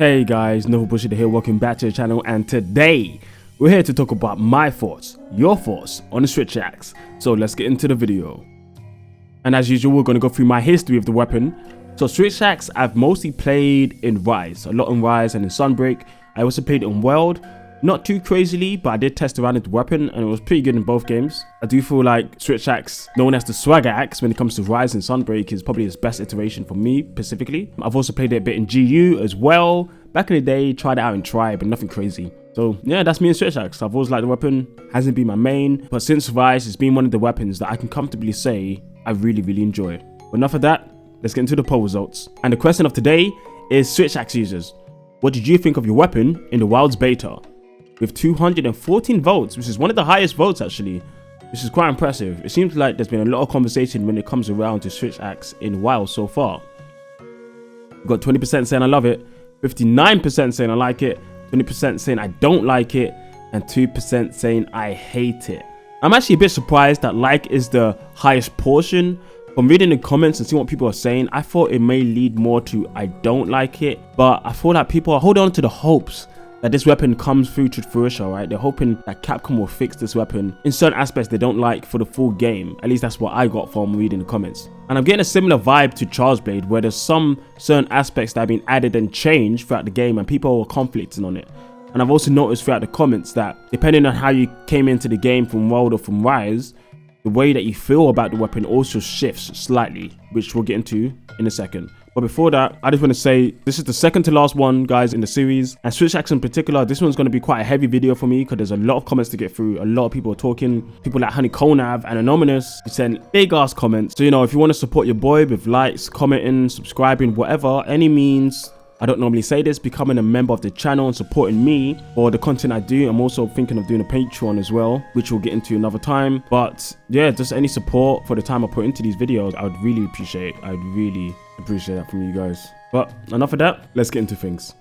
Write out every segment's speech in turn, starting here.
Hey guys, Novel Bullshit here, welcome back to the channel, and today we're here to talk about my thoughts, your thoughts on the Switch axe. So let's get into the video. And as usual, we're going to go through my history of the weapon. So Switch axe, I've mostly played in Rise, a lot in Rise and in Sunbreak. I also played it in World, not too crazily, but I did test around with the weapon and it was pretty good in both games. I do feel like Switch axe, known as the Swagger axe when it comes to Rise and Sunbreak, is probably its best iteration for me specifically. I've also played it a bit in GU as well. Back in the day, tried it out in Try, but nothing crazy. So yeah, that's me in Switch axe. I've always liked the weapon, hasn't been my main, but since Rise, it's been one of the weapons that I can comfortably say I really enjoy. But enough of that, let's get into the poll results. And the question of today is Switch axe users. What did you think of your weapon in the Wild's beta? With 214 votes, which is one of the highest votes actually, which is quite impressive. It seems like there's been a lot of conversation when it comes around to Switch axe in WoW so far. We've got 20% saying I love it, 59% saying I like it, 20% saying I don't like it, and 2% saying I hate it. I'm actually a bit surprised that like is the highest portion. From reading the comments and seeing what people are saying, I thought it may lead more to I don't like it, but I feel like people are holding on to the hopes that this weapon comes through to fruition, right? They're hoping that Capcom will fix this weapon in certain aspects they don't like for the full game. At least that's what I got from reading the comments. And I'm getting a similar vibe to Charles Blade, where there's some certain aspects that have been added and changed throughout the game and people are conflicting on it. And I've also noticed throughout the comments that depending on how you came into the game from World or from Rise, the way that you feel about the weapon also shifts slightly, which we'll get into in a second. But before that, I just want to say this is the second to last one, guys, in the series. And Switch axe in particular, this one's going to be quite a heavy video for me because there's a lot of comments to get through. A lot of people are talking. People like Honey Konav and Anonymous send big ass comments. So, you know, if you want to support your boy with likes, commenting, subscribing, whatever, any means, I don't normally say this, becoming a member of the channel and supporting me for the content I do. I'm also thinking of doing a Patreon as well, which we'll get into another time. But yeah, just any support for the time I put into these videos, I would really appreciate. I'd really appreciate that from you guys. But enough of that, let's get into things.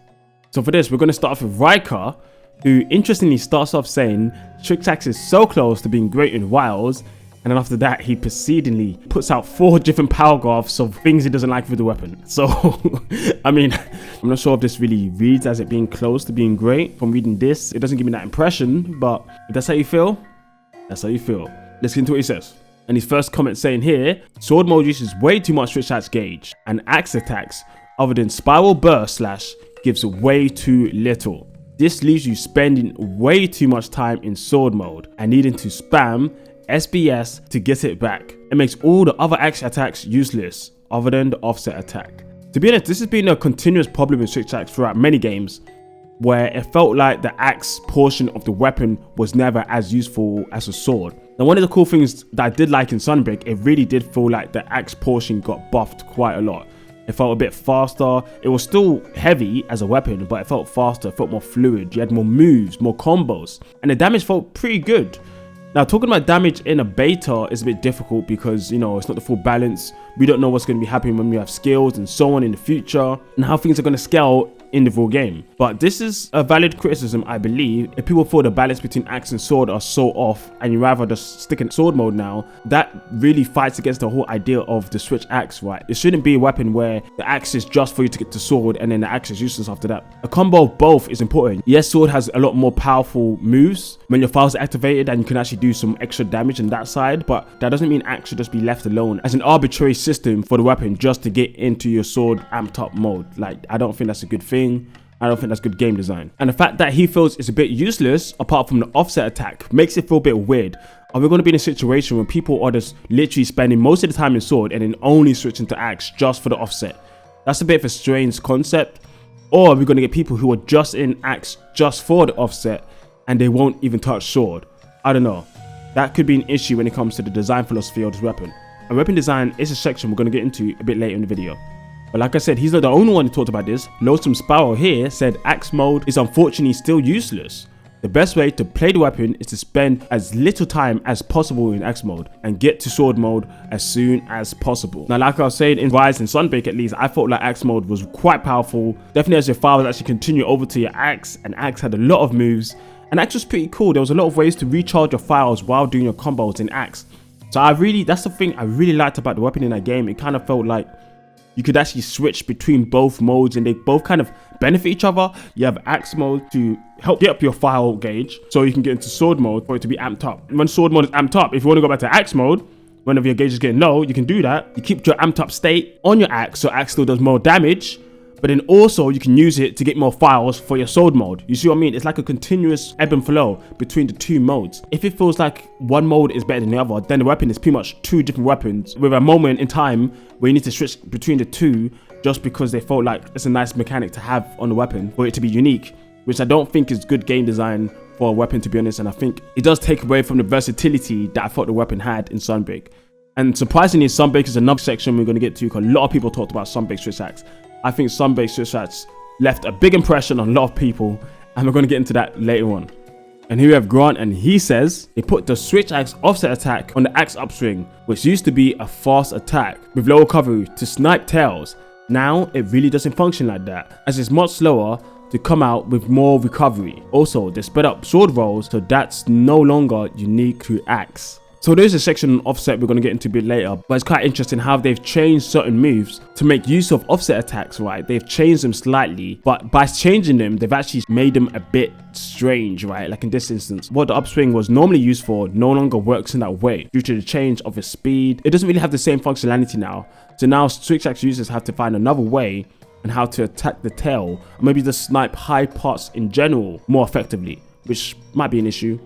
So for this, we're going to start off with Riker, who interestingly starts off saying Switch axe is so close to being great in Wilds. And then after that, he precedingly puts out 4 different power graphs of things he doesn't like with the weapon. So, I mean, I'm not sure if this really reads as it being close to being great. From reading this, it doesn't give me that impression. But if that's how you feel, that's how you feel. Let's get into what he says. And his first comment saying here, sword mode uses way too much Switch axe gauge. And axe attacks, other than spiral burst slash, gives way too little. This leaves you spending way too much time in sword mode and needing to spam SBS to get it back. It makes all the other axe attacks useless other than the offset attack. To be honest, this has been a continuous problem in Switch axe throughout many games where it felt like the axe portion of the weapon was never as useful as a sword. Now, one of the cool things that I did like in Sunbreak, it really did feel like the axe portion got buffed quite a lot. It felt a bit faster. It was still heavy as a weapon, but it felt faster, it felt more fluid. You had more moves, more combos, and the damage felt pretty good. Now, talking about damage in a beta is a bit difficult because, you know, it's not the full balance. We don't know what's going to be happening when we have skills and so on in the future and how things are going to scale in the full game. But this is a valid criticism, I believe. If people feel the balance between axe and sword are so off and you rather just stick in sword mode now, that really fights against the whole idea of the Switch axe, right? It shouldn't be a weapon where the axe is just for you to get to sword and then the axe is useless after that. A combo of both is important. Yes, sword has a lot more powerful moves when your Phials are activated and you can actually do some extra damage on that side, but that doesn't mean axe should just be left alone as an arbitrary system for the weapon just to get into your sword amped up mode. Like, I don't think that's a good thing. I don't think that's good game design. And the fact that he feels it's a bit useless apart from the offset attack makes it feel a bit weird. Are we going to be in a situation where people are just literally spending most of the time in sword and then only switching to axe just for the offset? That's a bit of a strange concept. Or are we going to get people who are just in axe just for the offset and they won't even touch sword? I don't know. That could be an issue when it comes to the design philosophy of this weapon. And weapon design is a section we're going to get into a bit later in the video. But like I said, he's not the only one who talked about this. Lonesome Sparrow here said axe mode is unfortunately still useless. The best way to play the weapon is to spend as little time as possible in axe mode and get to sword mode as soon as possible. Now, like I was saying, in Rise and Sunbreak at least, I felt like axe mode was quite powerful. Definitely as your Phials actually continue over to your axe, and axe had a lot of moves. And axe was pretty cool. There was a lot of ways to recharge your Phials while doing your combos in axe. So that's the thing I really liked about the weapon in that game. It kind of felt like you could actually switch between both modes, and they both kind of benefit each other. You have axe mode to help get up your Phial gauge, so you can get into sword mode for it to be amped up. When sword mode is amped up, if you want to go back to axe mode, whenever your gauge is getting low, you can do that. You keep your amped up state on your axe, so axe still does more damage, but then also you can use it to get more Phials for your sword mode. You see what I mean? It's like a continuous ebb and flow between the two modes. If it feels like one mode is better than the other, then the weapon is pretty much two different weapons with a moment in time where you need to switch between the two just because they felt like it's a nice mechanic to have on the weapon for it to be unique, which I don't think is good game design for a weapon, to be honest. And I think it does take away from the versatility that I thought the weapon had in Sunbreak. And surprisingly, Sunbreak is another section we're going to get to, because a lot of people talked about Sunbreak switch axe. I think Sunbreak switch axe left a big impression on a lot of people, and we're going to get into that later on. And here we have Grant, and he says they put the switch axe offset attack on the axe upswing, which used to be a fast attack with low recovery to snipe tails. Now it really doesn't function like that, as it's much slower to come out with more recovery. Also, they sped up sword rolls, so that's no longer unique to axe. So there's a section on offset we're going to get into a bit later, but it's quite interesting how they've changed certain moves to make use of offset attacks, right? They've changed them slightly, but by changing them, they've actually made them a bit strange, right? Like in this instance, what the upswing was normally used for no longer works in that way due to the change of its speed. It doesn't really have the same functionality now. So now switch axe users have to find another way and how to attack the tail, or maybe just snipe high parts in general more effectively, which might be an issue.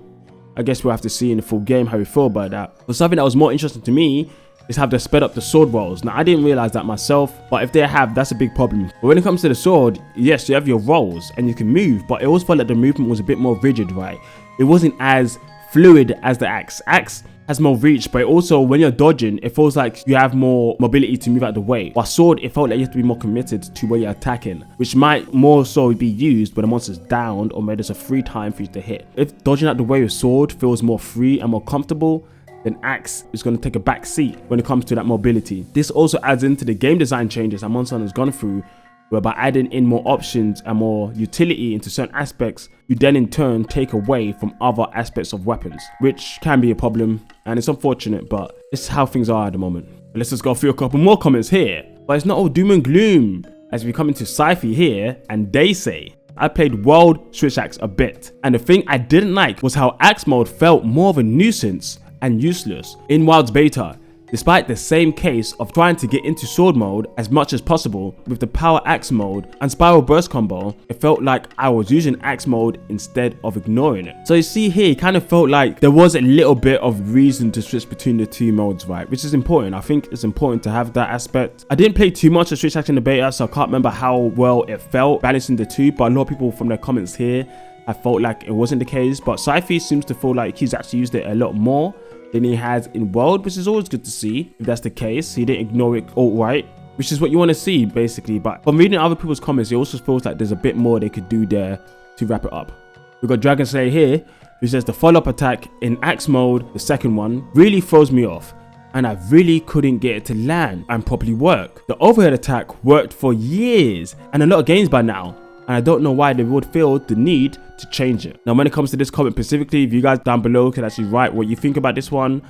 I guess we'll have to see in the full game how we feel about that. But something that was more interesting to me is how they sped up the sword rolls. Now, I didn't realize that myself, but if they have, that's a big problem. But when it comes to the sword, yes, you have your rolls and you can move, but it always felt like the movement was a bit more rigid, right? It wasn't as fluid as the axe. Axe has more reach, but also when you're dodging, it feels like you have more mobility to move out the way. While sword, it felt like you have to be more committed to where you're attacking, which might more so be used when the monster's downed or where there's a free time for you to hit. If dodging out the way with sword feels more free and more comfortable, then axe is going to take a back seat when it comes to that mobility. This also adds into the game design changes that Monster Hunter has gone through, where by adding in more options and more utility into certain aspects, you then in turn take away from other aspects of weapons, which can be a problem, and it's unfortunate, but it's how things are at the moment. But let's just go through a couple more comments here. But it's not all doom and gloom, as we come into Sci-Fi here, and they say, I played World Switch Axe a bit, and the thing I didn't like was how axe mode felt more of a nuisance and useless in Wild's beta, despite the same case of trying to get into sword mode as much as possible with the power axe mode and spiral burst combo. It felt like I was using axe mode instead of ignoring it. So you see here, it kind of felt like there was a little bit of reason to switch between the two modes, right? Which is important. I think it's important to have that aspect. I didn't play too much of Switch Axe in the beta, so I can't remember how well it felt balancing the two, but a lot of people from their comments here, I felt like it wasn't the case, but Sci-Fi seems to feel like he's actually used it a lot more than he has in World, which is always good to see. If that's the case, he didn't ignore it outright, which is what you want to see basically. But from reading other people's comments, it also feels like there's a bit more they could do there to wrap it up. We've got Dragon Slayer here, who says the follow-up attack in axe mode, the second one, really throws me off, and I really couldn't get it to land and properly work. The overhead attack worked for years and a lot of games by now, and I don't know why they would feel the need to change it. Now, when it comes to this comment specifically, if you guys down below can actually write what you think about this one,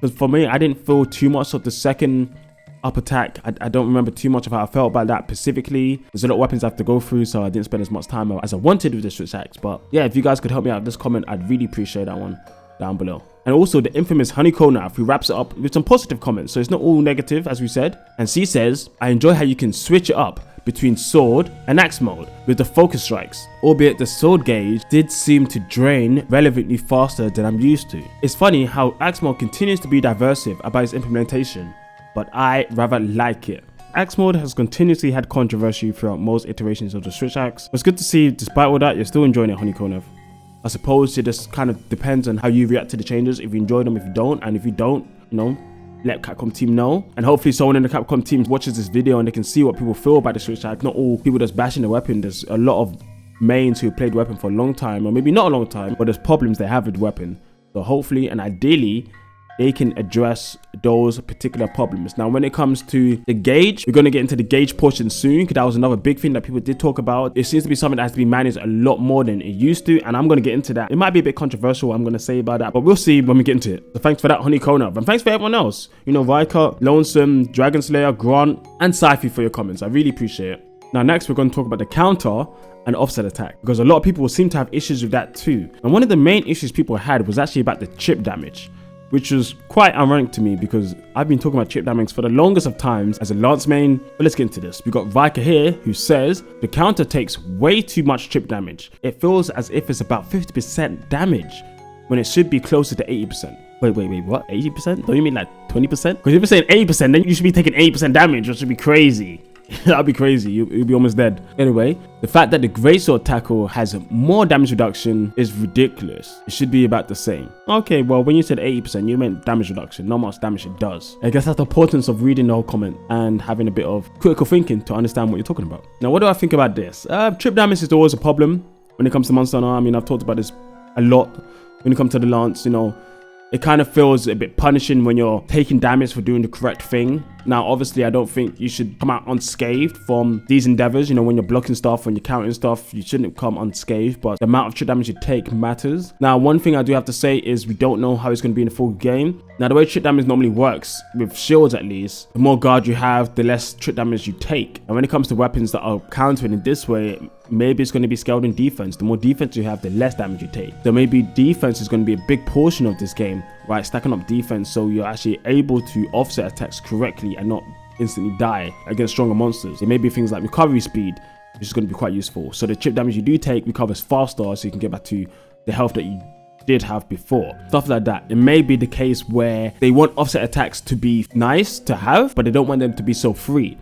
because for me, I didn't feel too much of the second up attack. I don't remember too much of how I felt about that specifically. There's a lot of weapons I have to go through, so I didn't spend as much time as I wanted with the switch axe. But yeah, if you guys could help me out with this comment, I'd really appreciate that one down below. And also the infamous Honeycomb Knife, who wraps it up with some positive comments, so it's not all negative as we said. And she says, I enjoy how you can switch it up between sword and axe mode with the focus strikes, albeit the sword gauge did seem to drain relevantly faster than I'm used to. It's funny how axe mode continues to be diversive about its implementation, but I rather like it. Axe mode has continuously had controversy throughout most iterations of the switch axe. It's good to see, despite all that, you're still enjoying it, Honeycomb Knife. I suppose it just kind of depends on how you react to the changes, if you enjoy them, if you don't, and if you don't, you know, let Capcom team know. And hopefully someone in the Capcom team watches this video and they can see what people feel about the switch axe. Not all people just bashing the weapon. There's a lot of mains who played the weapon for a long time, or maybe not a long time, but there's problems they have with the weapon. So hopefully and ideally they can address those particular problems. Now, when it comes to the gauge, we're going to get into the gauge portion soon, because that was another big thing that people did talk about. It seems to be something that has to be managed a lot more than it used to, and I'm going to get into that. It might be a bit controversial what I'm going to say about that, but we'll see when we get into it. So thanks for that, Honey Kona, and thanks for everyone else. You know, Riker, Lonesome, Dragon Slayer, Grant, and Syfy for your comments. I really appreciate it. Now, next we're going to talk about the counter and offset attack, because a lot of people seem to have issues with that too. And one of the main issues people had was actually about the chip damage, which was quite ironic to me, because I've been talking about chip damage for the longest of times as a Lance main. But let's get into this. We got Viker here, who says the counter takes way too much chip damage. It feels as if it's about 50% damage when it should be closer to 80%. Wait, what? 80%? Don't you mean like 20%? Because if you're saying 80%, then you should be taking 80% damage, which would be crazy. That'd be crazy. You'll be almost dead. Anyway, the fact that the greatsword tackle has more damage reduction is ridiculous. It should be about the same. Okay, well, when you said 80%, you meant damage reduction, not much damage it does. I guess that's the importance of reading the whole comment and having a bit of critical thinking to understand what you're talking about. Now, what do I think about this? Trip damage is always a problem when it comes to Monster Hunter. I mean, I've talked about this a lot when it comes to the Lance. You know, it kind of feels a bit punishing when you're taking damage for doing the correct thing. Now, obviously, I don't think you should come out unscathed from these endeavors. You know, when you're blocking stuff, when you're countering stuff, you shouldn't come unscathed, but the amount of chip damage you take matters. Now, one thing I do have to say is we don't know how it's going to be in the full game. Now, the way chip damage normally works, with shields at least, the more guard you have, the less chip damage you take. And when it comes to weapons that are countering in this way, maybe it's going to be scaled in defense. The more defense you have, the less damage you take. So maybe defense is going to be a big portion of this game, right? Stacking up defense so you're actually able to offset attacks correctly and not instantly die against stronger monsters. It may be things like recovery speed, which is going to be quite useful. So the chip damage you do take recovers faster, so you can get back to the health that you did have before. Stuff like that. It may be the case where they want offset attacks to be nice to have, but they don't want them to be so free.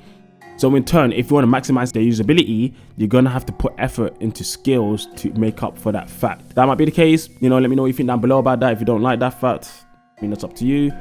So in turn, if you want to maximize their usability, you're going to have to put effort into skills to make up for that fact. That might be the case. You know, let me know what you think down below about that. If you don't like that fact, I mean, that's up to you.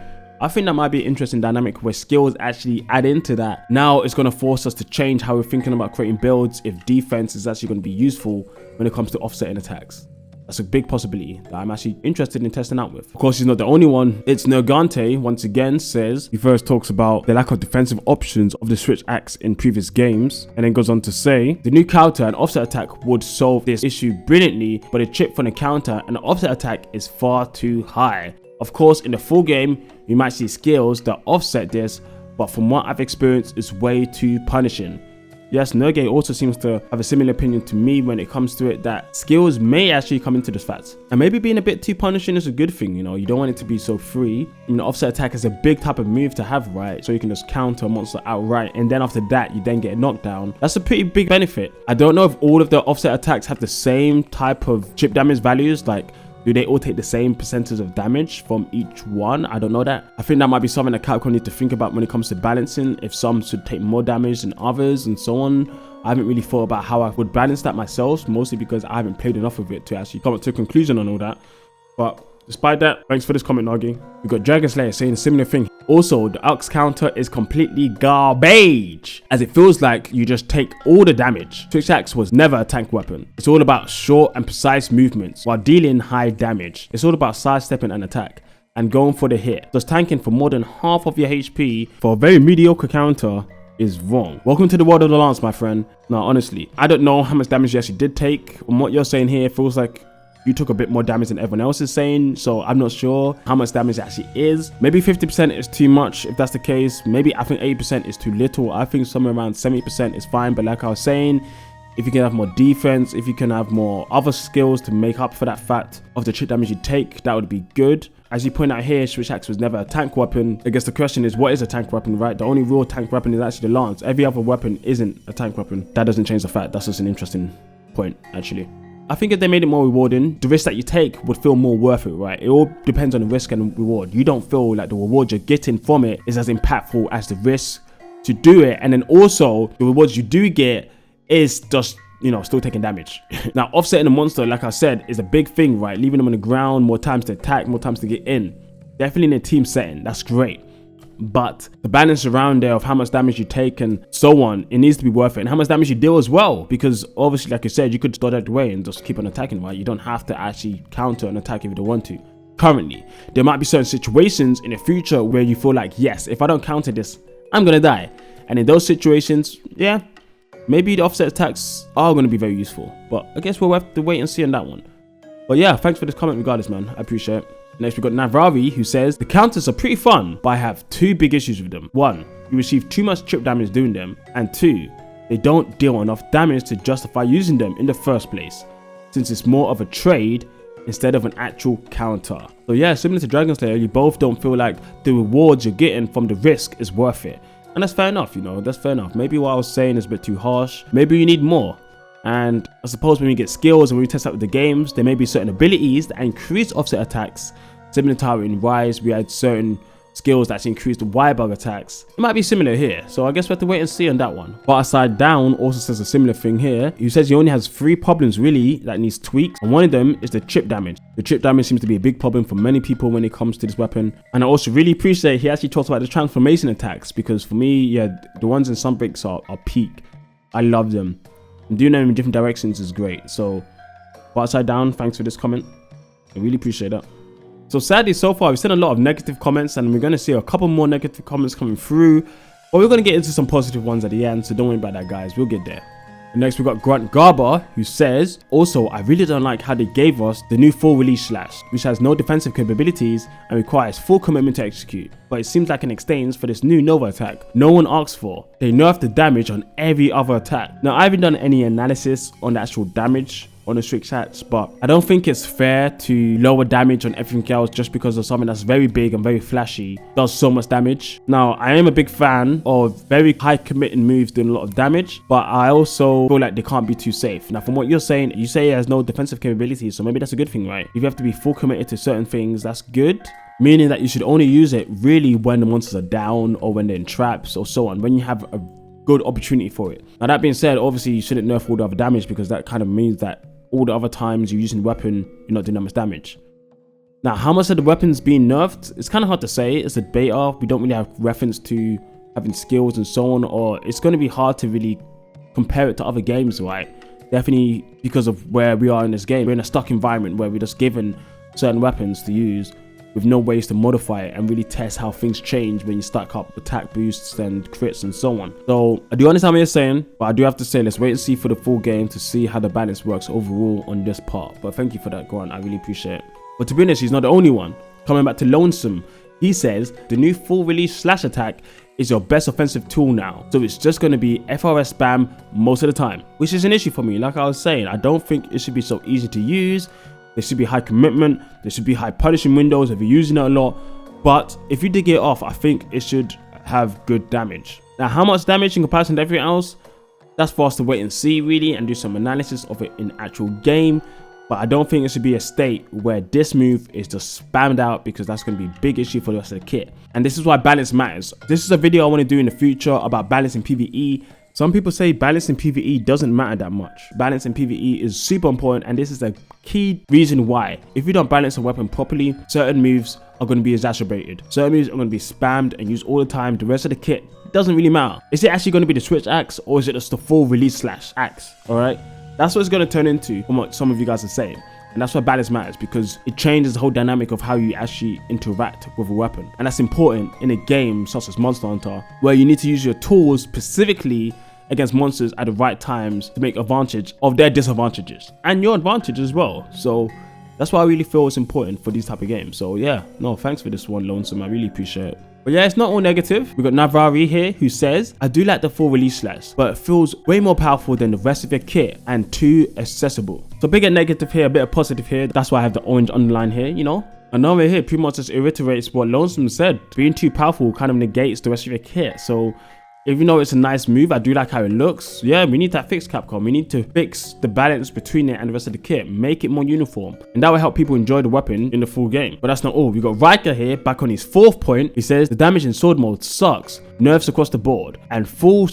I think that might be an interesting dynamic where skills actually add into that. Now it's going to force us to change how we're thinking about creating builds if defense is actually going to be useful when it comes to offsetting attacks. That's a big possibility that I'm actually interested in testing out with. Of course, he's not the only one. It's Nergante once again says, he first talks about the lack of defensive options of the Switch axe in previous games, and then goes on to say, the new counter and offset attack would solve this issue brilliantly, but a chip from the counter and the offset attack is far too high. Of course, in the full game, you might see skills that offset this, but from what I've experienced, it's way too punishing. Yes, Nergate also seems to have a similar opinion to me when it comes to it, that skills may actually come into this fact. And maybe being a bit too punishing is a good thing, you know, you don't want it to be so free. I mean, offset attack is a big type of move to have, right? So you can just counter a monster outright, and then after that, you then get a knockdown. That's a pretty big benefit. I don't know if all of the offset attacks have the same type of chip damage values, like, do they all take the same percentage of damage from each one? I don't know that. I think that might be something that Capcom need to think about when it comes to balancing, if some should take more damage than others and so on. I haven't really thought about how I would balance that myself, mostly because I haven't played enough of it to actually come up to a conclusion on all that. But despite that, thanks for this comment, Nagi. We got Dragon Slayer saying a similar thing. Also, the Ux counter is completely garbage, as it feels like you just take all the damage. Switch Axe was never a tank weapon. It's all about short and precise movements while dealing high damage. It's all about sidestepping an attack and going for the hit. Just tanking for more than half of your HP for a very mediocre counter is wrong. Welcome to the world of the Lance, my friend. Now, honestly, I don't know how much damage you actually did take. From what you're saying here, it feels like you took a bit more damage than everyone else is saying, so I'm not sure how much damage it actually is. Maybe 50% is too much if that's the case. Maybe I think 80% is too little. I think somewhere around 70% is fine, but like I was saying, if you can have more defense, if you can have more other skills to make up for that fact of the chip damage you take, that would be good. As you point out here, Switch Axe was never a tank weapon. I guess the question is, what is a tank weapon, right? The only real tank weapon is actually the Lance. Every other weapon isn't a tank weapon. That doesn't change the fact. That's just an interesting point, actually. I think if they made it more rewarding, the risk that you take would feel more worth it, right? It all depends on the risk and reward. You don't feel like the reward you're getting from it is as impactful as the risk to do it. And then also, the rewards you do get is just, you know, still taking damage. Now, offsetting a monster, like I said, is a big thing, right? Leaving them on the ground, more times to attack, more times to get in. Definitely in a team setting, that's great. But the balance around there of how much damage you take and so on, it needs to be worth it. And how much damage you deal as well. Because obviously, like I said, you could start out the way and just keep on attacking, right? You don't have to actually counter an attack if you don't want to. currently. There might be certain situations in the future where you feel like, yes, if I don't counter this, I'm gonna die. And in those situations, yeah, maybe the offset attacks are gonna be very useful. But I guess we'll have to wait and see on that one. But yeah, thanks for this comment regardless, man. I appreciate it. Next, we got Navari, who says, the counters are pretty fun, but I have two big issues with them. One, you receive too much chip damage doing them. And two, they don't deal enough damage to justify using them in the first place, since it's more of a trade instead of an actual counter. So yeah, similar to Dragon Slayer, you both don't feel like the rewards you're getting from the risk is worth it. And that's fair enough, you know, that's fair enough. Maybe what I was saying is a bit too harsh. Maybe you need more. And I suppose when we get skills and when we test out the games, there may be certain abilities that increase offset attacks. Similar to how in Rise, we had certain skills that increase the Y-bug attacks. It might be similar here, so I guess we have to wait and see on that one. But Aside Down also says a similar thing here. He says he only has 3 problems really that needs tweaks, and one of them is the chip damage. The chip damage seems to be a big problem for many people when it comes to this weapon. And I also really appreciate he actually talks about the transformation attacks, because for me, yeah, the ones in Sunbreak are peak. I love them. And doing them in different directions is great. So, Aside Down, thanks for this comment. I really appreciate that. So sadly, so far, we've seen a lot of negative comments, and we're going to see a couple more negative comments coming through. But we're going to get into some positive ones at the end, so don't worry about that, guys. We'll get there. And next, we got Grunt Garber, who says, also, I really don't like how they gave us the new full release slash, which has no defensive capabilities and requires full commitment to execute. But it seems like an exchange for this new Nova attack no one asked for. They nerfed the damage on every other attack. Now, I haven't done any analysis on the actual damage on the strict stats, but I don't think it's fair to lower damage on everything else just because of something that's very big and very flashy does so much damage. Now, I am a big fan of very high committing moves doing a lot of damage, but I also feel like they can't be too safe. Now, from what you're saying, you say it has no defensive capabilities, so maybe that's a good thing, right? If you have to be full committed to certain things, that's good. Meaning that you should only use it really when the monsters are down or when they're in traps or so on, when you have a good opportunity for it. Now, that being said, obviously you shouldn't nerf all the other damage, because that kind of means that all the other times you're using the weapon, you're not doing that much damage. Now, how much of the weapons being nerfed? It's kind of hard to say. It's a beta. We don't really have reference to having skills and so on, or it's going to be hard to really compare it to other games, right? Definitely because of where we are in this game. We're in a stuck environment where we're just given certain weapons to use with no ways to modify it and really test how things change when you stack up attack boosts and crits and so on. So I do understand what you're saying, but I do have to say, let's wait and see for the full game to see how the balance works overall on this part. But thank you for that, Grant. I really appreciate it. But to be honest, he's not the only one. Coming back to Lonesome, he says the new full release slash attack is your best offensive tool now, so it's just going to be FRS spam most of the time, which is an issue for me. Like I was saying, I don't think it should be so easy to use. There should be high commitment, there should be high punishing windows if you're using it a lot, but if you did get it off, I think it should have good damage. Now, how much damage in comparison to everything else, that's for us to wait and see really, and do some analysis of it in actual game. But I don't think it should be a state where this move is just spammed out, because that's going to be a big issue for the rest of the kit. And this is why balance matters. This is a video I want to do in the future about balance in PvE. Some people say balance in PvE doesn't matter that much. Balance in PvE is super important, and this is a key reason why. If you don't balance a weapon properly, certain moves are going to be exacerbated. Certain moves are going to be spammed and used all the time. The rest of the kit doesn't really matter. Is it actually going to be the switch axe, or is it just the full release slash axe? All right, that's what it's going to turn into from what some of you guys are saying. And that's why balance matters, because it changes the whole dynamic of how you actually interact with a weapon. And that's important in a game such as Monster Hunter, where you need to use your tools specifically against monsters at the right times to make advantage of their disadvantages and your advantage as well. So that's why I really feel it's important for these type of games. So yeah, no, thanks for this one, Lonesome. I really appreciate it. But yeah, it's not all negative. We got Navari here, who says, I do like the full release slash, but it feels way more powerful than the rest of your kit and too accessible. So bigger negative here, a bit of positive here. That's why I have the orange underline here, you know. And over here pretty much just reiterates what Lonesome said. Being too powerful kind of negates the rest of your kit. So even though it's a nice move, I do like how it looks. Yeah, we need that fix, Capcom. We need to fix the balance between it and the rest of the kit. Make it more uniform. And that will help people enjoy the weapon in the full game. But that's not all. We got Riker here, back on his 4th point. He says, the damage in sword mode sucks. Nerfs across the board. And full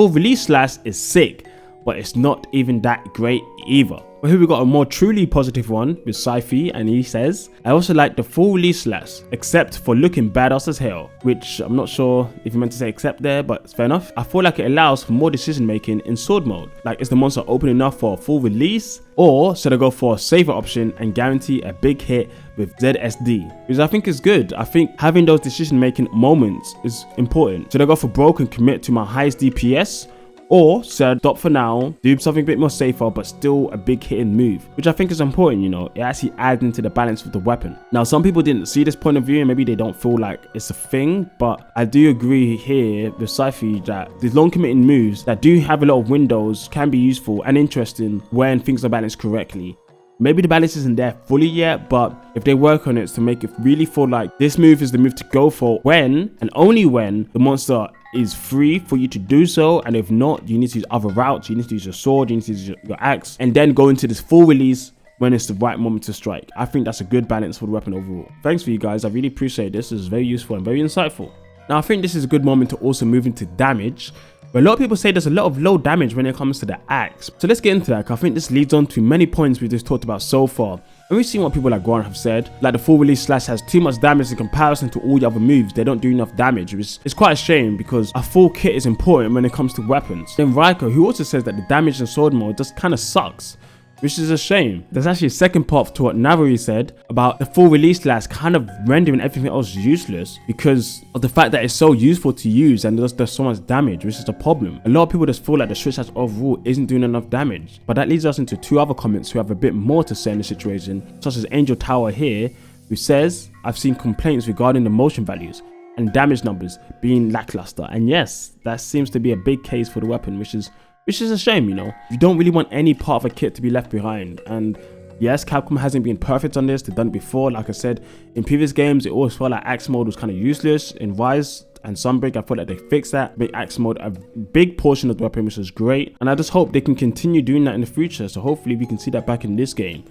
release slash is sick, but it's not even that great either. But here we got a more truly positive one with Sci-Fi, and he says, I also like the full release less, except for looking badass as hell, which I'm not sure if you meant to say except there, but it's fair enough. I feel like it allows for more decision making in sword mode. Like, is the monster open enough for a full release? Or should I go for a saver option and guarantee a big hit with ZSD? Because I think it's good. I think having those decision making moments is important. Should I go for broke and commit to my highest DPS? Or should I stop for now, do something a bit more safer, but still a big hitting move, which I think is important, you know, it actually adds into the balance of the weapon. Now, some people didn't see this point of view and maybe they don't feel like it's a thing, but I do agree here with Sci-Fi that these long committing moves that do have a lot of windows can be useful and interesting when things are balanced correctly. Maybe the balance isn't there fully yet, but if they work on it to make it really feel like this move is the move to go for when and only when the monster is free for you to do so, and if not, you need to use other routes, you need to use your sword, you need to use your axe, and then go into this full release when it's the right moment to strike. I think that's a good balance for the weapon overall. Thanks for you guys, I really appreciate this. This is very useful and very insightful. Now I think this is a good moment to also move into damage. But a lot of people say there's a lot of low damage when it comes to the axe. So let's get into that. I think this leads on to many points we've just talked about so far. And we've seen what people like Goran have said, like the full release slash has too much damage in comparison to all the other moves. They don't do enough damage, which is quite a shame because a full kit is important when it comes to weapons. Then Raiko, who also says that the damage in sword mode just kind of sucks, which is a shame. There's actually a second part to what Navari said about the full release last kind of rendering everything else useless because of the fact that it's so useful to use and there's so much damage, which is a problem. A lot of people just feel like the switch slash overall isn't doing enough damage. But that leads us into two other comments who have a bit more to say in the situation, such as Angel Tower here, who says, I've seen complaints regarding the motion values and damage numbers being lackluster. And yes, that seems to be a big case for the weapon, which is a shame, you know. You don't really want any part of a kit to be left behind. And yes, Capcom hasn't been perfect on this. They've done it before. Like I said, in previous games, it always felt like axe mode was kind of useless. In Rise and Sunbreak, I felt like they fixed that, made axe mode a big portion of the weapon, which is great. And I just hope they can continue doing that in the future. So hopefully we can see that back in this game.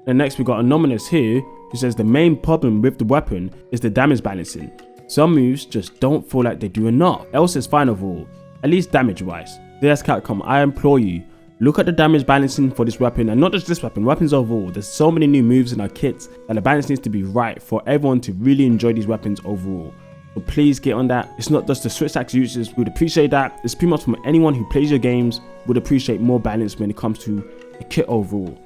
And next we got Anonymous here, who says the main problem with the weapon is the damage balancing. Some moves just don't feel like they do enough. Else is fine overall, at least damage wise. Yes, Capcom, I implore you, look at the damage balancing for this weapon, and not just this weapon, weapons overall. There's so many new moves in our kits that the balance needs to be right for everyone to really enjoy these weapons overall. So please get on that. It's not just the Switch Axe users would appreciate that. It's pretty much from anyone who plays your games would appreciate more balance when it comes to the kit overall.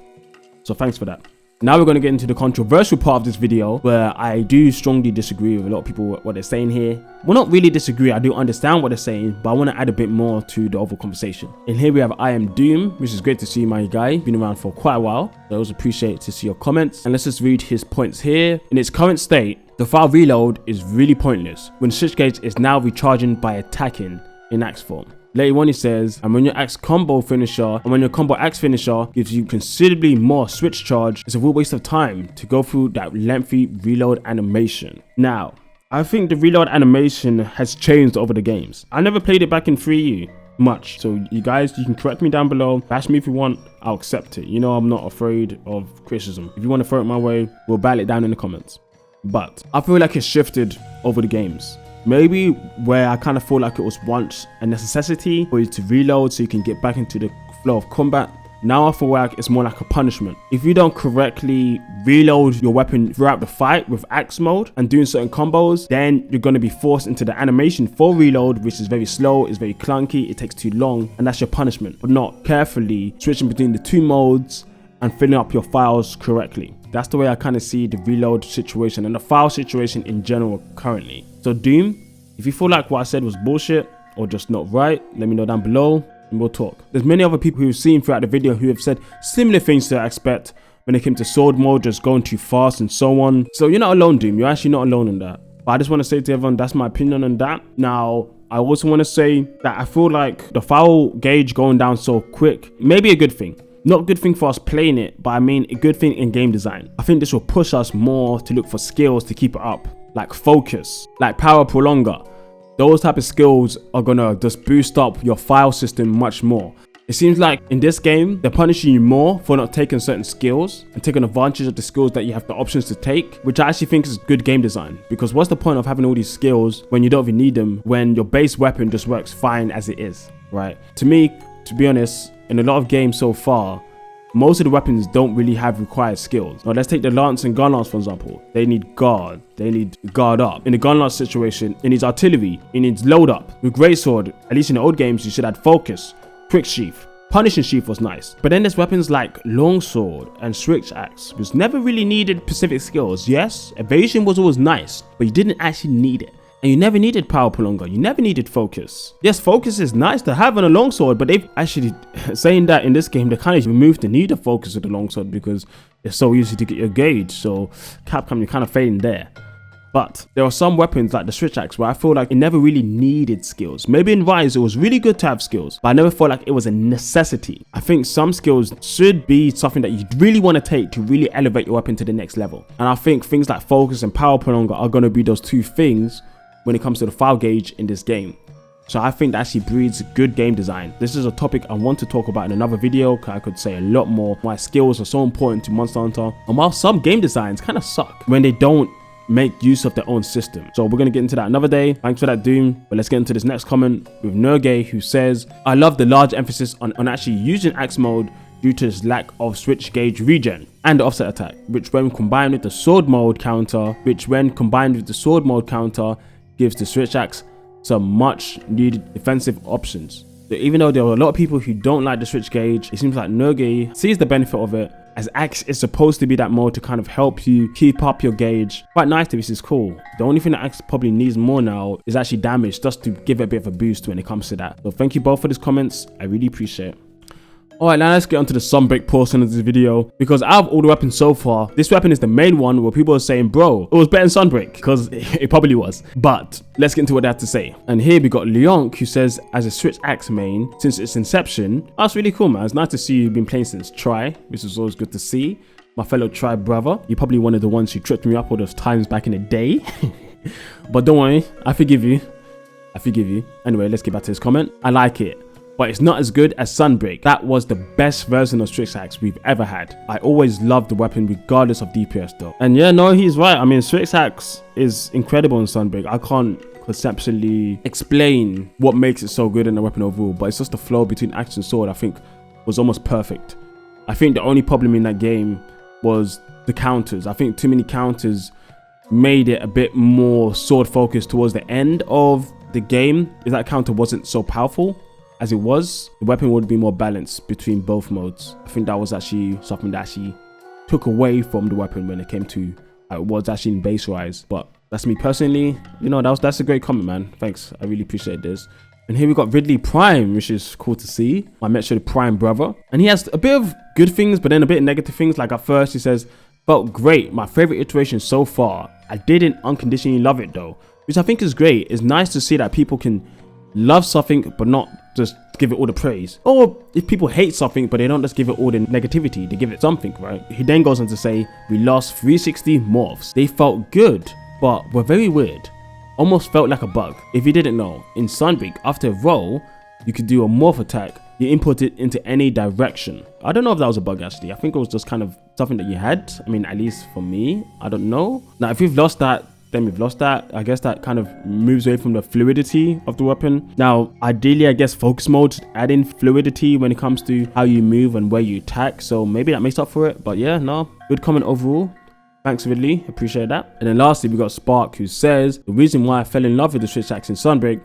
So thanks for that. Now we're going to get into the controversial part of this video where I do strongly disagree with a lot of people what they're saying here. Well, not really disagree, I do understand what they're saying, but I want to add a bit more to the overall conversation. And here we have I Am Doom, which is great to see my guy, been around for quite a while. I always appreciate to see your comments. And let's just read his points here. In its current state, the Phial reload is really pointless when Switch Gauge is now recharging by attacking in axe form. Later on he says, and when your axe combo finisher and when your combo axe finisher gives you considerably more switch charge, it's a real waste of time to go through that lengthy reload animation. Now, I think the reload animation has changed over the games. I never played it back in 3U much, so you guys, you can correct me down below, bash me if you want, I'll accept it. You know I'm not afraid of criticism. If you want to throw it my way, we'll battle it down in the comments. But I feel like it's shifted over the games. Maybe where I kind of feel like it was once a necessity for you to reload so you can get back into the flow of combat. Now I feel like it's more like a punishment. If you don't correctly reload your weapon throughout the fight with axe mode and doing certain combos, then you're going to be forced into the animation for reload, which is very slow, it's very clunky, it takes too long, and that's your punishment for not carefully switching between the two modes and filling up your files correctly. That's the way I kind of see the reload situation and the file situation in general currently. So Doom, if you feel like what I said was bullshit or just not right, let me know down below and we'll talk. There's many other people who've seen throughout the video who have said similar things to expect when it came to sword mode, just going too fast and so on. So you're not alone, Doom. You're actually not alone in that. But I just want to say to everyone, that's my opinion on that. Now, I also want to say that I feel like the Phial gauge going down so quick may be a good thing. Not a good thing for us playing it, but I mean a good thing in game design. I think this will push us more to look for skills to keep it up, like focus, like power prolonger. Those type of skills are gonna just boost up your file system much more. It seems like in this game, they're punishing you more for not taking certain skills and taking advantage of the skills that you have the options to take, which I actually think is good game design. Because what's the point of having all these skills when you don't even need them, when your base weapon just works fine as it is, right? To me, to be honest, in a lot of games so far, most of the weapons don't really have required skills. Now let's take the lance and gun lance for example. They need guard. They need guard up. In the gun lance situation, it needs artillery. It needs load up. With greatsword, at least in the old games, you should add focus, quick sheath. Punishing sheath was nice. But then there's weapons like longsword and switch axe, which never really needed specific skills. Yes, evasion was always nice, but you didn't actually need it. And you never needed power prolonger. You never needed focus. Yes, focus is nice to have on a longsword, but they've actually, saying that in this game, they kind of removed the need of focus with the longsword because it's so easy to get your gauge. So Capcom, you're kind of failing there. But there are some weapons like the switch axe where I feel like it never really needed skills. Maybe in Rise it was really good to have skills, but I never felt like it was a necessity. I think some skills should be something that you really want to take to really elevate your weapon to the next level. And I think things like focus and power prolonger are going to be those two things when it comes to the file gauge in this game. So I think that actually breeds good game design. This is a topic I want to talk about in another video, because I could say a lot more. My skills are so important to Monster Hunter, and while some game designs kind of suck when they don't make use of their own system. So we're going to get into that another day. Thanks for that, Doom. But let's get into this next comment with Nergay, who says, I love the large emphasis on actually using axe mode due to this lack of switch gauge regen and the offset attack, which when combined with the sword mode counter, gives the switch axe some much needed defensive options. So even though there are a lot of people who don't like the switch gauge, it seems like Nergay sees the benefit of it, as axe is supposed to be that mode to kind of help you keep up your gauge. Quite nice, this is cool. The only thing that axe probably needs more now is actually damage, just to give it a bit of a boost when it comes to that. So thank you both for these comments, I really appreciate it. Alright, now let's get onto the Sunbreak portion of this video, because out of all the weapons so far, this weapon is the main one where people are saying, bro, it was better in Sunbreak, because it probably was. But let's get into what they have to say. And here we got Leonk, who says, as a switch axe main since its inception. That's really cool, man. It's nice to see you've been playing since Try, which is always good to see. My fellow Try brother, you're probably one of the ones who tripped me up all those times back in the day. But don't worry, I forgive you. Anyway, let's get back to this comment. I like it, but it's not as good as Sunbreak. That was the best version of Switch Axe we've ever had. I always loved the weapon regardless of DPS though. And yeah, no, he's right. I mean, Switch Axe is incredible in Sunbreak. I can't conceptually explain what makes it so good in the weapon overall, but it's just the flow between axe and sword I think was almost perfect. I think the only problem in that game was the counters. I think too many counters made it a bit more sword focused towards the end of the game. If that counter wasn't so powerful as it was, the weapon would be more balanced between both modes. I think that was actually something that actually took away from the weapon when it came to how it was actually in base Rise. But that's me personally. You know, that's a great comment, man. Thanks, I really appreciate this. And here we got Ridley Prime, which is cool to see. My Metroid Prime brother, and he has a bit of good things but then a bit of negative things. Like at first he says, felt great, my favorite iteration so far. I didn't unconditionally love it though, which I think is great. It's nice to see that people can love something but not just give it all the praise, or if people hate something but they don't just give it all the negativity, they give it something, right? He then goes on to say, we lost 360 morphs. They felt good but were very weird, almost felt like a bug. If you didn't know, in Sunbreak, after a roll you could do a morph attack. You input it into any direction. I don't know if that was a bug actually. I think it was just kind of something that you had. I mean, at least for me, I don't know. Now if you've lost that, then we've lost that. I guess that kind of moves away from the fluidity of the weapon. Now ideally, I guess focus mode should add in fluidity when it comes to how you move and where you attack, so maybe that makes up for it. But yeah, no, good comment overall. Thanks Ridley, appreciate that. And then lastly we got Spark, who says, the reason why I fell in love with the switch axe in Sunbreak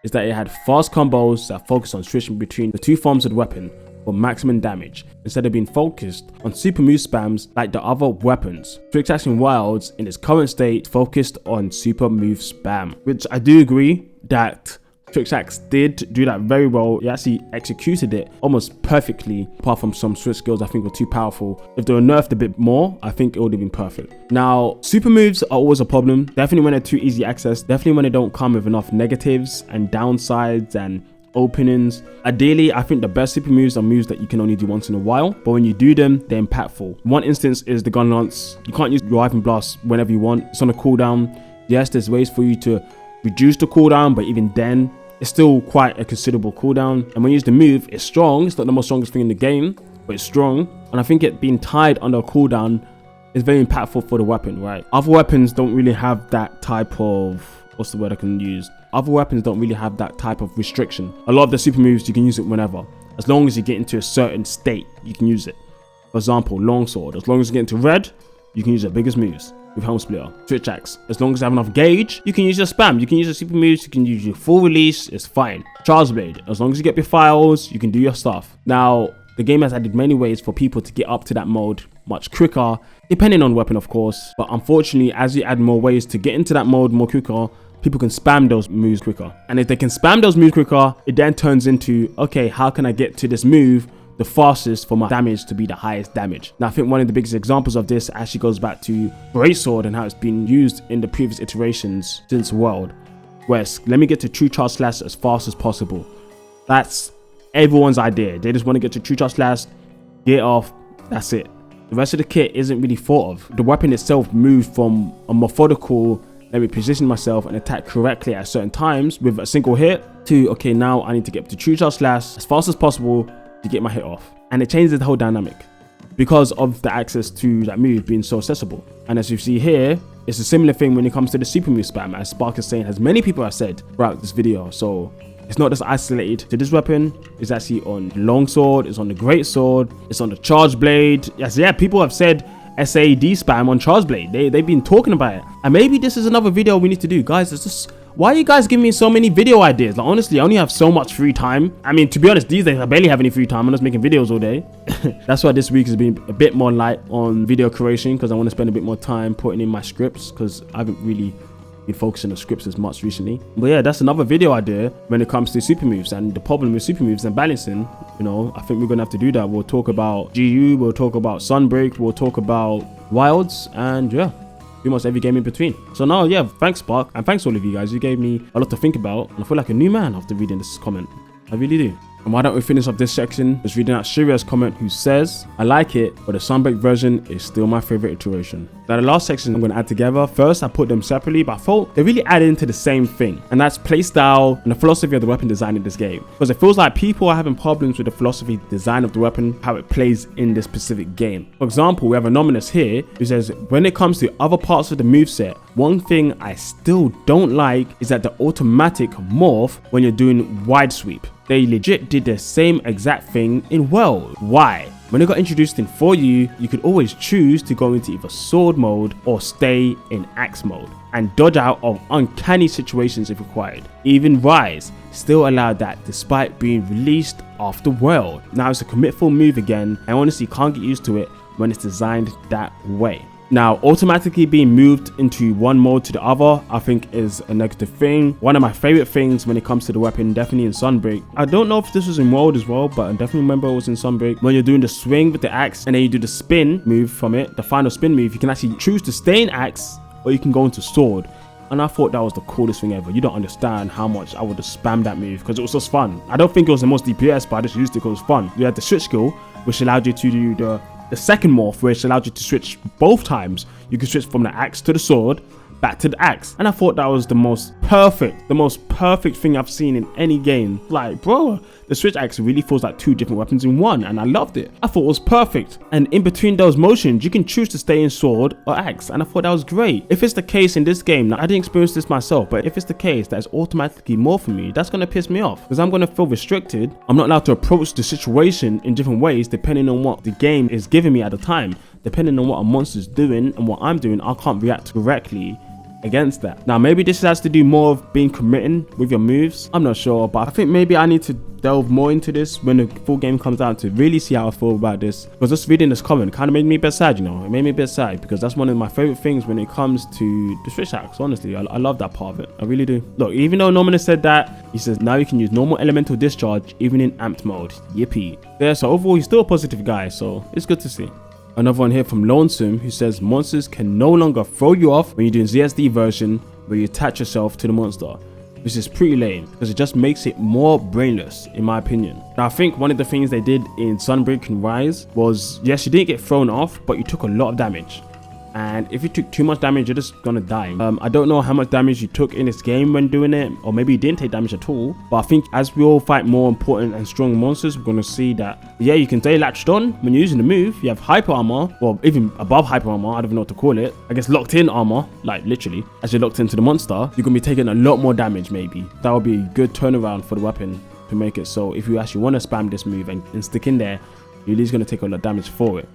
is that it had fast combos that focused on switching between the two forms of the weapon for maximum damage, instead of being focused on super move spams like the other weapons. Switch Axe in Wilds in its current state focused on super move spam, which I do agree that Switch Axe did do that very well. He actually executed it almost perfectly, apart from some switch skills I think were too powerful. If they were nerfed a bit more, I think it would have been perfect. Now, super moves are always a problem, definitely when they're too easy access, definitely when they don't come with enough negatives and downsides and openings. Ideally, I think the best super moves are moves that you can only do once in a while, but when you do them, they're impactful. One instance is the gun lance. You can't use Riving Blast whenever you want. It's on a cooldown. Yes, there's ways for you to reduce the cooldown, but even then, it's still quite a considerable cooldown. And when you use the move, it's strong. It's not the most strongest thing in the game, but it's strong. And I think it being tied under a cooldown is very impactful for the weapon, right? Other weapons don't really have that type of, what's the word I can use? Other weapons don't really have that type of restriction. A lot of the super moves, you can use it whenever. As long as you get into a certain state, you can use it. For example, longsword, as long as you get into red, you can use your biggest moves with helm splitter. Switch axe, as long as you have enough gauge, you can use your spam, you can use your super moves, you can use your full release, it's fine. Charge blade, as long as you get your Phials, you can do your stuff. Now, the game has added many ways for people to get up to that mode much quicker, depending on weapon of course, but unfortunately as you add more ways to get into that mode more quicker, people can spam those moves quicker. And if they can spam those moves quicker, it then turns into, okay, how can I get to this move the fastest for my damage to be the highest damage? Now I think one of the biggest examples of this actually goes back to Greatsword and how it's been used in the previous iterations since World, where it's, let me get to true charge slash as fast as possible. That's everyone's idea. They just want to get to true charge slash, get off, that's it. The rest of the kit isn't really thought of. The weapon itself moved from a methodical, let me position myself and attack correctly at certain times with a single hit, to okay, now I need to get to true charge slash as fast as possible to get my hit off. And it changes the whole dynamic because of the access to that move being so accessible. And as you see here, it's a similar thing when it comes to the super move spam, as Spark is saying, as many people have said throughout this video. So it's not just isolated to this weapon, it's actually on the longsword, it's on the greatsword, it's on the charge blade. Yes, yeah, people have said SAD spam on charge blade. They've been talking about it. And maybe this is another video we need to do. Guys, it's just, why are you guys giving me so many video ideas? Like honestly, I only have so much free time. I mean, to be honest, these days I barely have any free time. I'm just making videos all day. That's why this week has been a bit more light on video creation, because I want to spend a bit more time putting in my scripts, because I haven't really been focusing on scripts as much recently. But yeah, that's another video idea when it comes to super moves and the problem with super moves and balancing. You know, I think we're gonna have to do that. We'll talk about GU, we'll talk about Sunbreak, we'll talk about Wilds, and yeah, pretty much every game in between. So now, yeah, thanks Spark, and thanks all of you guys. You gave me a lot to think about, and I feel like a new man after reading this comment. I really do. And why don't we finish up this section just reading out Shiria's comment, who says, I like it, but the Sunbreak version is still my favorite iteration. Now the last section I'm going to add together. First I put them separately, but I thought they really added into the same thing, and that's playstyle and the philosophy of the weapon design in this game. Because it feels like people are having problems with the philosophy design of the weapon, how it plays in this specific game. For example, we have Anonymous here who says, when it comes to other parts of the moveset, one thing I still don't like is that the automatic morph when you're doing wide sweep. They legit did the same exact thing in World. Why? When it got introduced in 4U, you could always choose to go into either sword mode or stay in axe mode and dodge out of uncanny situations if required. Even Rise still allowed that despite being released after World. Now it's a commit full move again. I honestly can't get used to it when it's designed that way. Now, automatically being moved into one mode to the other, I think is a negative thing. One of my favorite things when it comes to the weapon, definitely in Sunbreak. I don't know if this was in World as well, but I definitely remember it was in Sunbreak. When you're doing the swing with the axe and then you do the spin move from it, the final spin move, you can actually choose to stay in axe or you can go into sword. And I thought that was the coolest thing ever. You don't understand how much I would have spammed that move because it was just fun. I don't think it was the most DPS, but I just used it because it was fun. You had the switch skill, which allowed you to do the second morph, which allowed you to switch both times. You could switch from the axe to the sword, back to the axe. And I thought that was the most perfect thing I've seen in any game. Like, bro, the switch axe really feels like two different weapons in one, and I loved it. I thought it was perfect. And in between those motions, you can choose to stay in sword or axe, and I thought that was great. If it's the case in this game, now I didn't experience this myself, but if it's the case that it's automatically more for me, that's gonna piss me off because I'm gonna feel restricted. I'm not allowed to approach the situation in different ways depending on what the game is giving me at the time. Depending on what a monster's doing and what I'm doing, I can't react correctly against that. Now maybe this has to do more of being committing with your moves. I'm not sure, but I think maybe I need to delve more into this when the full game comes out to really see how I feel about this. Because just reading this comment kind of made me a bit sad, you know. It made me a bit sad because that's one of my favorite things when it comes to the switch axe. Honestly, I love that part of it. I really do. Look, even though Norman has said that, he says now you can use normal elemental discharge even in amped mode. Yippee. Yeah, so overall he's still a positive guy, so it's good to see. Another one here from Lonesome who says monsters can no longer throw you off when you're doing ZSD version where you attach yourself to the monster, which is pretty lame because it just makes it more brainless in my opinion. Now I think one of the things they did in Sunbreak and Rise was, yes, you didn't get thrown off, but you took a lot of damage. And if you took too much damage, you're just gonna die. I don't know how much damage you took in this game when doing it, or maybe you didn't take damage at all. But I think as we all fight more important and strong monsters, we're gonna see that, yeah, you can stay latched on when you're using the move. You have hyper armor, well, even above hyper armor, I don't even know what to call it. I guess locked in armor, like literally, as you're locked into the monster, you're gonna be taking a lot more damage maybe. That would be a good turnaround for the weapon to make it so if you actually want to spam this move and stick in there Melee is going to take a lot of damage for it,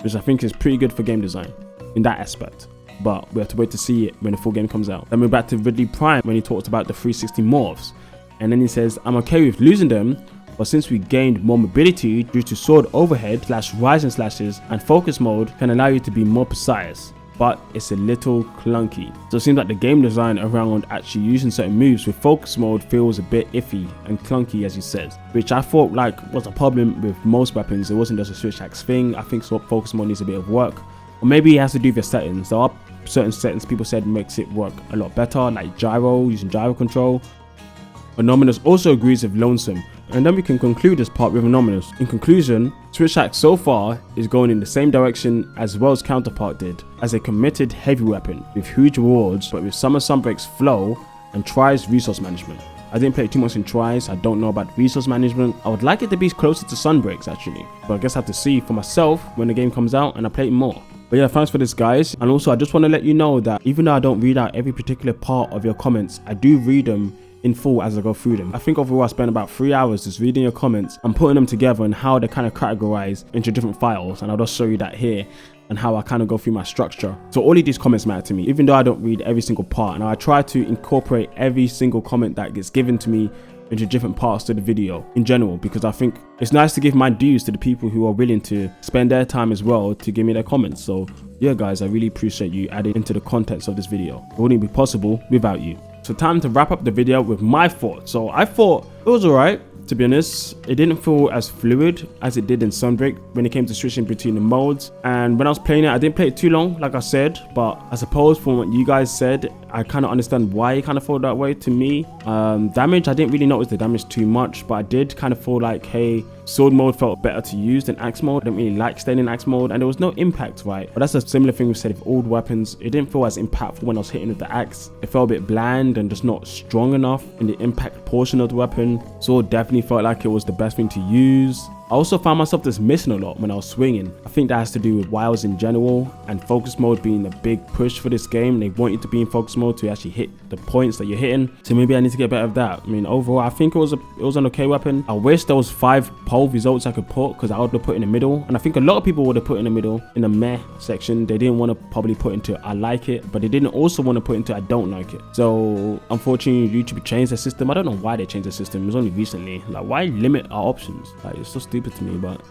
which I think is pretty good for game design in that aspect. But we have to wait to see it when the full game comes out. Then we're back to Ridley Prime when he talks about the 360 morphs. And then he says, I'm okay with losing them, but since we gained more mobility due to sword overhead / rising slashes, and focus mode can allow you to be more precise, but it's a little clunky. So it seems like the game design around actually using certain moves with focus mode feels a bit iffy and clunky, as he says, which I thought like was a problem with most weapons. It wasn't just a switch axe thing. I think focus mode needs a bit of work, or maybe it has to do with your settings. There are certain settings people said makes it work a lot better, like gyro, using gyro control. Anonymous also agrees with Lonesome, and then we can conclude this part with Anonymous. In conclusion, Switch Axe so far is going in the same direction as Well's counterpart did, as a committed heavy weapon with huge rewards, but with some of Sunbreak's flow and Try's resource management. I didn't play too much in Try's, I don't know about resource management. I would like it to be closer to Sunbreak's actually, but I guess I have to see for myself when the game comes out and I play it more. But yeah, thanks for this guys, and also I just want to let you know that even though I don't read out every particular part of your comments, I do read them in full as I go through them. I think overall I spent about 3 hours just reading your comments and putting them together and how they're kind of categorized into different files, and I'll just show you that here and how I kind of go through my structure. So all of these comments matter to me, even though I don't read every single part, and I try to incorporate every single comment that gets given to me into different parts of the video in general, because I think it's nice to give my dues to the people who are willing to spend their time as well to give me their comments. So yeah guys, I really appreciate you adding into the context of this video. It wouldn't be possible without you. So time to wrap up the video with my thoughts. So I thought it was alright, to be honest. It didn't feel as fluid as it did in Sunbreak when it came to switching between the modes. And when I was playing it, I didn't play it too long, like I said, but I suppose from what you guys said, I kind of understand why it kind of felt that way to me. Damage, I didn't really notice the damage too much, but I did kind of feel like, hey, sword mode felt better to use than axe mode. I didn't really like staying in axe mode, and there was no impact, right? But that's a similar thing we said with old weapons. It didn't feel as impactful when I was hitting with the axe. It felt a bit bland and just not strong enough in the impact portion of the weapon. Sword definitely felt like it was the best thing to use. I also found myself just missing a lot when I was swinging. I think that has to do with wiles in general, and focus mode being a big push for this game. They want you to be in focus mode to actually hit the points that you're hitting. So maybe I need to get better at that. I mean, overall, I think it was an okay weapon. I wish there was 5 poll results I could put, because I would have put in the middle. And I think a lot of people would have put in the middle in the meh section. They didn't want to probably put into I like it, but they didn't also want to put into I don't like it. So unfortunately, YouTube changed the system. I don't know why they changed the system. It was only recently. Like, why limit our options? Like, it's so stupid to me, but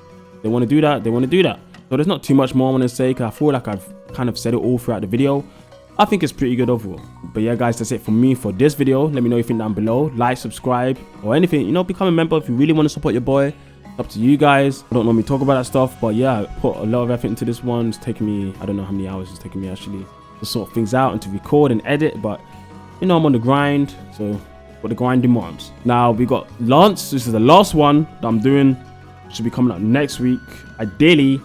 they want to do that. They want to do that. So there's not too much more I want to say, because I feel like I've kind of said it all throughout the video. I think it's pretty good overall. But yeah guys, that's it for me for this video. Let me know what you think down below. Like, subscribe, or anything. You know, become a member if you really want to support your boy. Up to you guys. I don't normally talk about that stuff, but yeah, I put a lot of effort into this one. It's taking me, I don't know how many hours it's taking me actually to sort things out and to record and edit, but you know, I'm on the grind, so what the grind demands. Now we got Lance. This is the last one that I'm doing. Should be coming up next week ideally,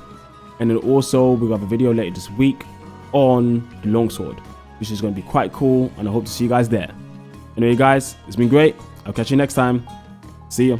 and then also we have a video later this week on the longsword, which is going to be quite cool, and I hope to see you guys there. Anyway guys, it's been great. I'll catch you next time. See ya.